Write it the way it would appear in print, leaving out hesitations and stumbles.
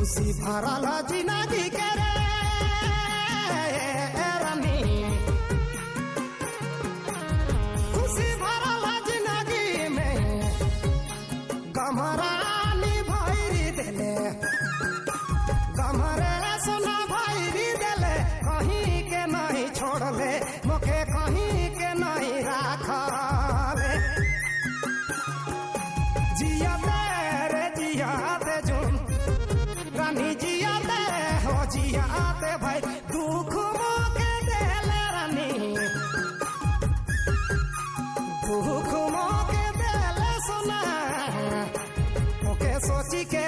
खुशी भरल जिंदगी के रे रानी, खुशी भरल जिंदगी में गमरानी भैरी देले, गमरे सोना भैरी देले, कहीं के नहीं छोड़ले मोके, कहीं के नहीं राखले। जियाते रे जियाते जुन रानी, जियाते हो जियाते भाई, दुख मोके देले रानी, दुख मोके देले सोना, मोके सोची के